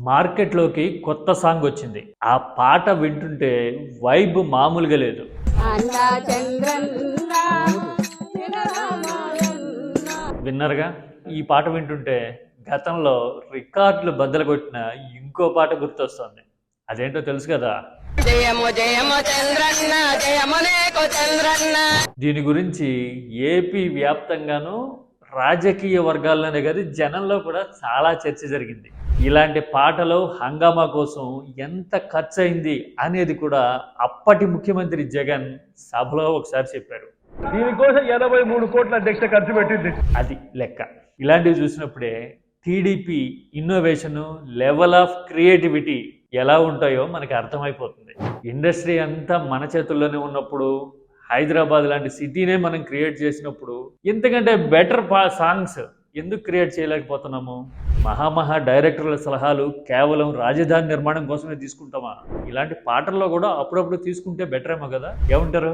మార్కెట్లోకి కొత్త సాంగ్ వచ్చింది. ఆ పాట వింటుంటే వైబ్ మామూలుగా లేదు. విన్నర్గా ఈ పాట వింటుంటే గతంలో రికార్డులు బద్దలు కొట్టిన ఇంకో పాట గుర్తొస్తుంది. అదేంటో తెలుసు కదా. దీని గురించి ఏపీ వ్యాప్తంగాను రాజకీయ వర్గాల్లోనే కాదు జనంలో కూడా చాలా చర్చ జరిగింది. ఇలాంటి పాటలు హంగామా కోసం ఎంత ఖర్చు అయింది అనేది కూడా అప్పటి ముఖ్యమంత్రి జగన్ సభలో ఒకసారి చెప్పారు. దీనికోసం 83 కోట్ల అధ్యక్ష ఖర్చు పెట్టింది. అది లెక్క. ఇలాంటివి చూసినప్పుడే TDP innovation, level of creativity ఎలా ఉంటాయో మనకి అర్థమైపోతుంది. ఇండస్ట్రీ అంతా మన చేతుల్లోనే ఉన్నప్పుడు, హైదరాబాద్ లాంటి సిటీనే మనం క్రియేట్ చేసినప్పుడు ఇంతకంటే బెటర్ సాంగ్స్ ఎందుకు క్రియేట్ చేయలేకపోతున్నాము? మహామహా డైరెక్టర్ల సలహాలు కేవలం రాజధాని నిర్మాణం కోసమే తీసుకుంటామా? ఇలాంటి పాటల్లో కూడా అప్పుడప్పుడు తీసుకుంటే బెటర్ ఏమో కదా. ఏమంటారు?